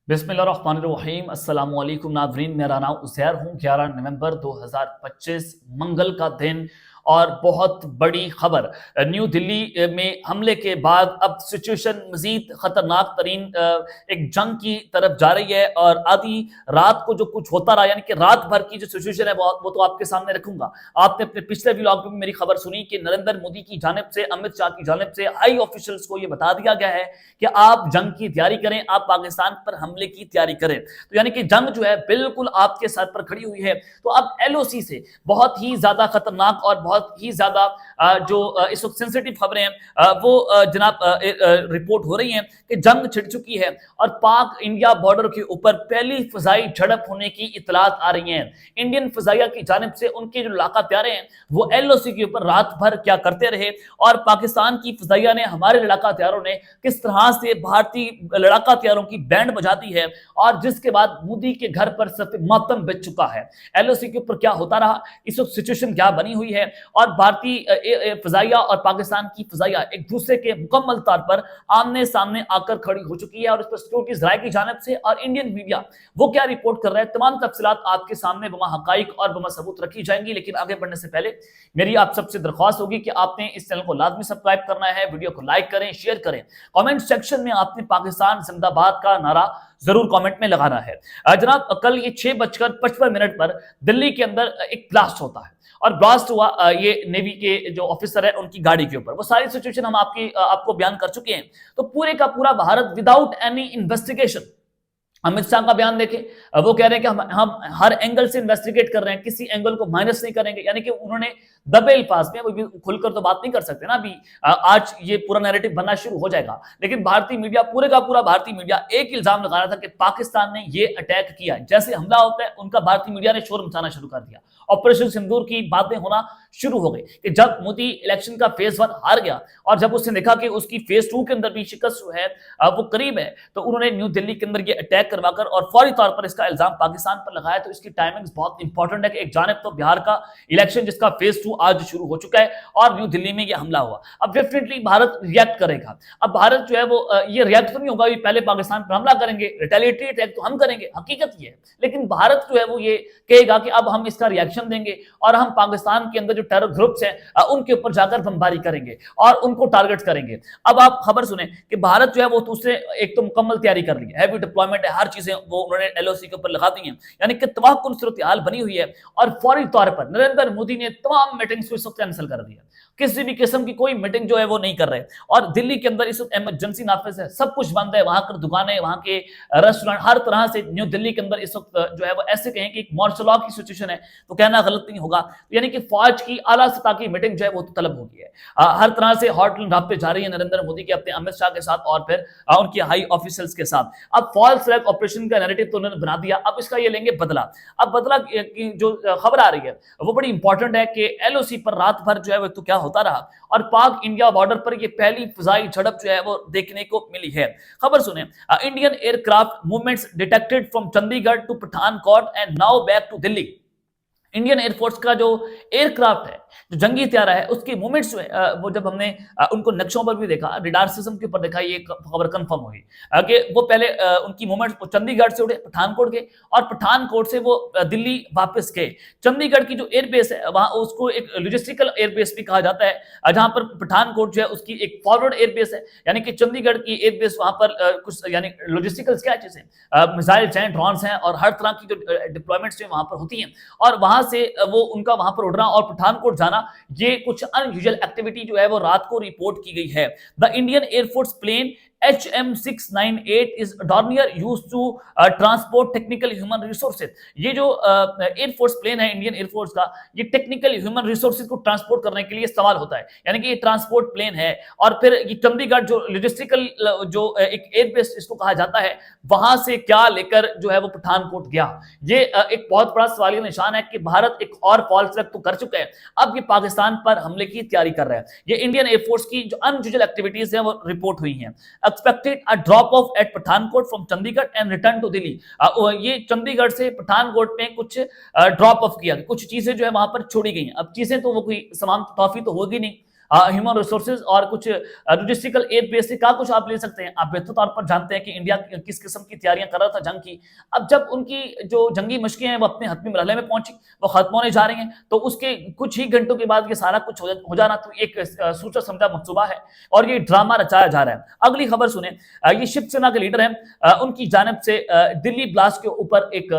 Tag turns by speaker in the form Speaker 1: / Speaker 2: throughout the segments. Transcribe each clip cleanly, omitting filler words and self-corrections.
Speaker 1: बिस्मिल्लाहिर्रहमानिर्रहीम अस्सलामु अलैकुम नाज़रीन, मेरा नाम उज़ैर हूँ। 11 नवंबर 2025 मंगल का दिन और बहुत बड़ी खबर। न्यू दिल्ली में हमले के बाद अब सिचुएशन मजीद खतरनाक तरीन एक जंग की तरफ जा रही है और आधी रात को जो कुछ होता रहा, यानी कि रात भर की जो सिचुएशन है वो तो आपके सामने रखूंगा। आपने अपने पिछले व्लॉग में मेरी खबर सुनी कि नरेंद्र मोदी की जानिब से, अमित शाह की जानिब से हाई ऑफिशियल्स को यह बता दिया गया है कि आप जंग की तैयारी करें, आप पाकिस्तान पर हमले की तैयारी करें। तो यानी कि जंग जो है बिल्कुल आपके सर पर खड़ी हुई है। तो अब एलओसी से बहुत ही ज्यादा खतरनाक और बहुत ही ज्यादा जो इस वक्त सेंसिटिव खबरें हैं वो जनाब रिपोर्ट हो रही हैं कि जंग छिड़ चुकी है और पाक इंडिया बॉर्डर के ऊपर पहली फजाई झड़प होने की इतलात आ रही हैं। इंडियन फजाइया की जानिब से उनके जो लड़ाका त्यारे हैं वो एलओसी के ऊपर रात भर क्या करते रहे और पाकिस्तान की फजाइया ने, हमारे लड़ाका त्यारों ने किस तरह से भारतीय लड़ाका त्यारों की बैंड बजाती है और जिसके बाद मोदी के घर पर सिर्फ मातम बिछ चुका है। एलओसी के ऊपर क्या होता रहा, इस वक्त सिचुएशन क्या बनी हुई है और भारतीय फजाइया और पाकिस्तान की फजाइया एक दूसरे के मुकम्मल तौर पर आमने सामने आकर खड़ी हो चुकी है और इस पर सिक्योरिटीज राय की जानिब से और इंडियन मीडिया वो क्या रिपोर्ट कर रहा है, तमाम तफसीलात आपके सामने बमा हकाइक और बमा सबूत रखी जाएंगी। लेकिन आगे बढ़ने से पहले मेरी आप सबसे दरख्वास्त होगी कि आपने इस चैनल को लाजमी सब्सक्राइब करना है, वीडियो को लाइक करें, शेयर करें, कमेंट सेक्शन में आपने पाकिस्तान जिंदाबाद का नारा जरूर कमेंट में लगाना है। जनाब कल ये 6:55 पर दिल्ली के अंदर एक ब्लास्ट होता है और ब्लास्ट हुआ ये नेवी के जो ऑफिसर है उनकी गाड़ी के ऊपर। वो सारी सिचुएशन हम आपको बयान कर चुके हैं। तो पूरे का पूरा Bharat without any investigation, Amit Shah का बयान देखें, वो कह रहे हैं कि हम हर एंगल से इन्वेस्टिगेट कर रहे हैं, किसी एंगल को माइनस नहीं करेंगे। यानी कि उन्होंने दबे अल्फाज में, वो भी खुलकर तो बात नहीं कर सकते ना अभी, आज ये पूरा नैरेटिव बनना शुरू हो जाएगा। लेकिन भारतीय मीडिया, पूरे का पूरा भारतीय मीडिया एक इल्जाम लगा रहा था कि पाकिस्तान ने ये अटैक किया। जैसे हमला होता है उनका भारतीय मीडिया ने शोर मचाना शुरू कर दिया। ऑपरेशन सिंदूर की बातें होना शुरू हो गई कि जब मोदी इलेक्शन का फेज 1 हार गया और जब उसने देखा कि उसकी फेज 2 के अंदर भी शिकस्त जो है वो करीब है, तो उन्होंने न्यू दिल्ली के अंदर ये अटैक करवाकर और फौरी तौर पर इसका इल्जाम पाकिस्तान पर लगाया। तो इसकी टाइमिंग्स बहुत इंपॉर्टेंट है कि एक जानिब तो बिहार का इलेक्शन जिसका फेज 2 आज शुरू हो चुका है और न्यू दिल्ली में ये हमला हुआ। अब डेफिनेटली भारत रिएक्ट करेगा। अब भारत जो है वो ये रिएक्ट तो नहीं होगा ये पहले पाकिस्तान पर हमला करेंगे, रिटेलिएटरी अटैक तो हम करेंगे, हकीकत ये है। लेकिन भारत जो है वो ये कहेगा कि अब हम इसका रिएक्शन देंगे और हम पाकिस्तान के अंदर जो टेरर ग्रुप्स हैं उनके ऊपर जाकर बमबारी करेंगे और उनको टारगेट करेंगे। अब आप खबर सुने कि भारत जो है वो उसने एक तो मुकम्मल तैयारी कर ली है, हैवी डिप्लॉयमेंट है, हर चीजें वो उन्होंने एलओसी के ऊपर लगा दी हैं, यानी कि तबाहकुन सूरत हाल बनी हुई है। और फौरी तौर पर नरेंद्र मोदी ने तमाम मीटिंग्स को इस वक्त कैंसिल कर दिया, किसी भी किस्म की कोई मीटिंग जो है वो नहीं कर रहे। और दिल्ली के अंदर इस वक्त इमरजेंसी नाफिज है, सब कुछ बंद है, वहां पर दुकानें, वहां के रेस्टोरेंट, हर तरह से न्यू दिल्ली के अंदर इस वक्त जो है वो ऐसे कहें कि मार्शल लॉ की सिचुएशन है तो कहना गलत नहीं होगा। यानी कि फौज की आला सतह की मीटिंग जो है वो तो तलब हो गई है। हर तरह से हॉटलाइन राब्ते जारी है नरेंद्र मोदी के अपने अमित शाह के साथ और फिर उनके हाई ऑफिसर्स के साथ। अब फॉल्स फ्लैग ऑपरेशन का नैरेटिव तो उन्होंने बना दिया, अब इसका ये लेंगे बदला। अब बदला की जो खबर आ रही है वो बड़ी इंपॉर्टेंट है कि एलओसी पर रात भर जो है वो तो क्या होता रहा और पाक इंडिया बॉर्डर पर ये पहली फजाई झड़प जो है वो देखने को मिली है। खबर सुने, Indian aircraft movements detected from Chandigarh to Pathankot and now back to Delhi. Indian air force का जो एयरक्राफ्ट है, जो जंगी हथियार है, उसकी मूवमेंट्स जो है वो जब हमने उनको नक्शों पर भी देखा, रिडार सिस्टम के ऊपर देखा, ये खबर कंफर्म हुई कि वो पहले उनकी मूवमेंट्स चंडीगढ़ से उड़े पठानकोट के और पठानकोट से वो दिल्ली वापस गए। चंडीगढ़ की जो एयरबेस है वहां उसको एक लॉजिस्टिकल एयरबेस भी कहा जाता है, जहां पर पठानकोट जो है उसकी एक फॉरवर्ड एयरबेस है, यानी कि चंडीगढ़ की एयरबेस वहां पर कुछ यानी लॉजिस्टिकल स्केचेस हैं, मिसाइल्स हैं, ड्रोन्स हैं और हर तरह की जो डिप्लॉयमेंट्स जो वहां पर होती हैं और वहां से वो उनका वहां पर उड़ना और पठानकोट जाना, ये कुछ अनयूजुअल एक्टिविटी जो है वो रात को रिपोर्ट की गई है। The Indian air force plane HM698 is Dornier used to transport technical human resources। ये जो एयरफोर्स प्लेन है इंडियन एयरफोर्स का, ये टेक्निकल ह्यूमन रिसोर्सेज को ट्रांसपोर्ट करने के लिए इस्तेमाल होता है, यानी कि ये ट्रांसपोर्ट प्लेन है। और फिर ये चंडीगढ़ जो लॉजिस्टिकल जो एक एयरबेस इसको कहा जाता है, वहां से क्या लेकर जो है वो पठानकोट गया। ये एक बहुत बड़ा सवालिया निशान है कि भारत एक और फॉल्स फ्लैग तो कर चुका है, अब ये पाकिस्तान पर हमले की तैयारी कर रहा है। ये इंडियन एयरफोर्स की जो अनयूजुअल एक्टिविटीज है वो रिपोर्ट हुई हैं। Expected a drop off at Pathankot from Chandigarh and return to Delhi. ये चंडीगढ़ से पठानकोट में कुछ ड्रॉप ऑफ किया, कुछ चीजें जो है वहां पर छोड़ी गई। अब चीजें तो वो कोई सामान तोहफी तो होगी नहीं, ह्यूमन रिसोर्सेज और कुछ लॉजिस्टिकल एड बेसिक का कुछ आप ले सकते हैं। आप बेहतर तौर पर जानते हैं कि इंडिया किस किस्म की तैयारियां कर रहा था जंग की। अब जब उनकी जो जंगी मशकें हैं वो अपने हतमी मरहले में पहुंची, वो खत्म होने जा रही हैं, तो उसके कुछ ही घंटों के बाद ये सारा कुछ हो जाना तो एक सोचा समझा मंसूबा है और ये ड्रामा रचाया जा रहा है। अगली खबर सुने, ये शिवसेना के लीडर हैं, उनकी जानिब से दिल्ली ब्लास्ट के ऊपर एक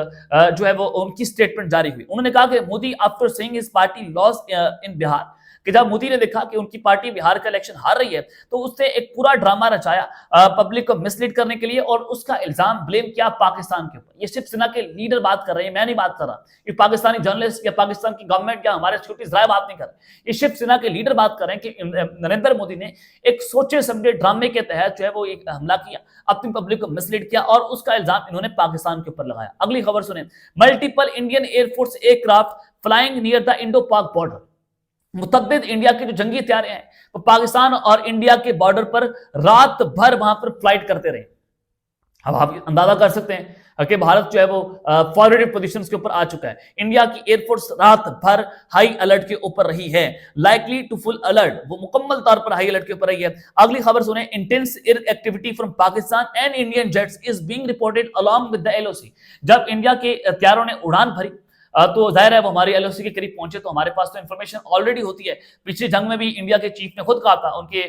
Speaker 1: जो है वो उनकी स्टेटमेंट जारी हुई। उन्होंने कहा कि Modi after saying his party loss in Bihar, कि जब मोदी ने देखा कि उनकी पार्टी बिहार का इलेक्शन हार रही है तो उसने एक पूरा ड्रामा रचाया पब्लिक को मिसलीड करने के लिए और उसका इल्जाम ब्लेम किया पाकिस्तान के ऊपर। ये शिवसेना के लीडर बात कर रहे हैं, मैं नहीं बात कर रहा, ये पाकिस्तानी जर्नलिस्ट या पाकिस्तान की गवर्नमेंट या हमारे सिक्योरिटी जराए बात नहीं कर रहे, ये शिवसेना के लीडर बात कर रहे हैं कि नरेंद्र मोदी ने एक सोचे समझे ड्रामे के तहत जो है वो एक हमला किया, अपनी पब्लिक को मिसलीड किया और उसका इल्जाम इन्होंने पाकिस्तान के ऊपर लगाया। अगली खबर सुने, multiple Indian air force aircraft flying near the Indo पाक बॉर्डर, मुतद्दिद इंडिया के जो जंगी हथियार हैं वो पाकिस्तान और इंडिया के बॉर्डर पर रात भर वहां पर फ्लाइट करते रहे। अब आप अंदाजा कर सकते हैं कि भारत जो है वो फॉरवर्ड पोजीशंस के ऊपर आ चुका है। इंडिया की एयरफोर्स रात भर हाई अलर्ट के ऊपर रही है, लाइकली टू फुल अलर्ट, वो मुकम्मल तौर पर हाई अलर्ट के ऊपर रही है। अगली खबर सुने, intense air activity from Pakistan and Indian jets is being reported along with the LOC. जब इंडिया के हथियारों ने उड़ान भरी तो जाहिर है वो हमारी एलओसी के करीब पहुंचे तो हमारे पास तो इंफॉर्मेशन ऑलरेडी होती है। पिछली जंग में भी इंडिया के चीफ ने खुद कहा था, उनके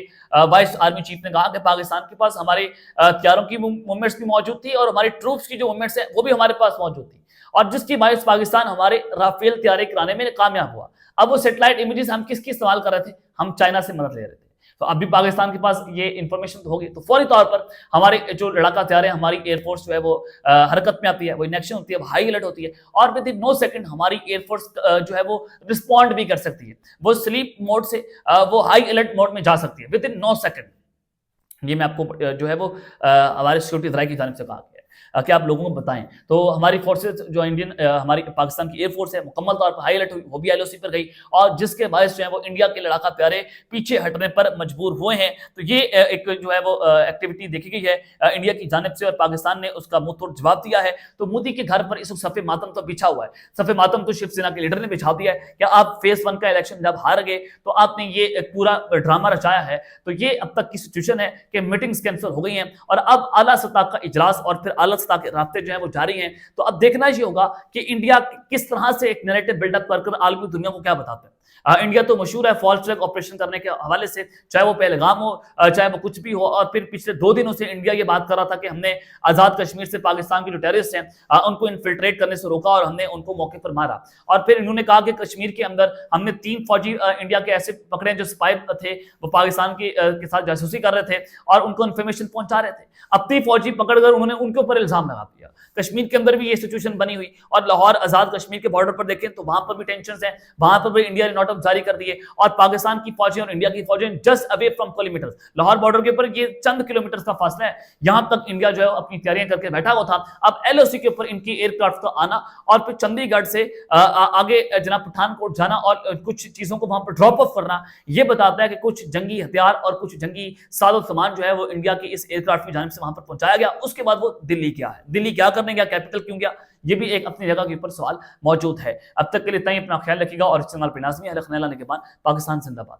Speaker 1: वाइस आर्मी चीफ ने कहा कि पाकिस्तान के पास हमारे हथियारों की मूवमेंट्स भी मौजूद थी और हमारी ट्रूप्स की जो मूवमेंट्स है वो भी हमारे पास मौजूद थी और जिसकी बाइस पाकिस्तान हमारे राफेल तैयारी कराने में कामयाब हुआ। अब वो सेटेलाइट इमेजेस हम किसकी इस्तेमाल कर रहे थे, हम चाइना से मदद ले रहे थे, तो अभी पाकिस्तान के पास ये इंफॉर्मेशन तो होगी तो फौरी तौर पर हमारे जो लड़ाका हथियार है, हमारी एयरफोर्स जो है वो हरकत में आती है, वो इन एक्शन होती है, हाई अलर्ट होती है और विद इन 9 सेकंड हमारी एयरफोर्स जो है वो रिस्पॉन्ड भी कर सकती है, वो स्लीप मोड से वो हाई अलर्ट मोड में जा सकती है विद इन 9 सेकंड। ये मैं आपको जो है वो हमारे सिक्योरिटी जराये की जानिब से कहा गया कि आप लोगों को बताएं। तो हमारी फोर्सेज जो इंडियन हमारी पाकिस्तान की एयरफोर्स है मुकम्मल तौर पर हाई अलर्ट हुई, वो भी एलओसी पर गई और जिसके बायस जो है वो इंडिया के लड़ाका प्यारे पीछे हटने पर मजबूर हुए हैं। तो ये एक जो है वो एक्टिविटी देखी गई है इंडिया की जानिब से और पाकिस्तान ने उसका मुंह तोड़ जवाब दिया है। तो मोदी के घर पर इस सफ़े मातम तो बिछा हुआ है, सफ़े मातम तो शिवसेना के लीडर ने बिछा दिया है कि आप फेज 1 का इलेक्शन जब हार गए तो आपने ये पूरा ड्रामा रचाया है। तो ये अब तक की सिचुएशन है कि मीटिंग्स कैंसिल हो गई हैं और अब आला सतह का इजलास और फिर आला सतह के रास्ते जो है वो जारी हैं। तो अब देखना ही होगा कि इंडिया किस तरह से एक नैरेटिव बिल्डअप कर आलमी दुनिया को क्या बताते हैं। इंडिया तो मशहूर है फॉल्स फ्लैग ऑपरेशन करने के हवाले से, चाहे वो पहलगाम हो चाहे वो कुछ भी हो। और फिर पिछले 2 दिनों से इंडिया ये बात कर रहा था कि हमने आजाद कश्मीर से पाकिस्तान के जो टेररिस्ट हैं उनको इन्फिल्ट्रेट करने से रोका और हमने उनको मौके पर मारा। और फिर इन्होंने कहा कि कश्मीर के अंदर हमने 3 फौजी इंडिया के ऐसे पकड़े जो स्पाई थे, वो पाकिस्तान के साथ जासूसी कर रहे थे और उनको इन्फॉर्मेशन पहुंचा रहे थे। अब 3 फौजी पकड़कर उन्होंने उनके ऊपर इल्जाम लगा दिया। कश्मीर के अंदर भी ये सिचुएशन बनी हुई और लाहौर आजाद कश्मीर के बॉर्डर पर देखें तो वहां पर भी टेंशन है, वहां पर भी इंडिया ने नोट आउट जारी कर दिए और पाकिस्तान की फौजें और इंडिया की फौजें just away from kilometres, Lahore border के ऊपर ये चंद किलोमीटर का फासला है, यहां तक इंडिया जो है अपनी तैयारियां करके बैठा हुआ था। अब एलओसी के ऊपर इनकी एयरक्राफ्ट का आना और फिर चंडीगढ़ से आगे जनाब पठानकोट जाना और कुछ चीजों को वहां पर ड्रॉप ऑफ करना, ये बताता है कि कुछ जंगी हथियार और कुछ जंगी साजो सामान जो है वो इंडिया की इस एयरक्राफ्ट की जानिब से वहां पर पहुंचाया गया। उसके बाद वो दिल्ली क्या है, दिल्ली क्या करने गया, कैपिटल क्यों गया, ये भी एक अपनी जगह के ऊपर सवाल मौजूद है। अब तक के लिए इतना ही, अपना ख्याल रखिएगा और इस चैनल पर नाज़मी है। पाकिस्तान जिंदाबाद।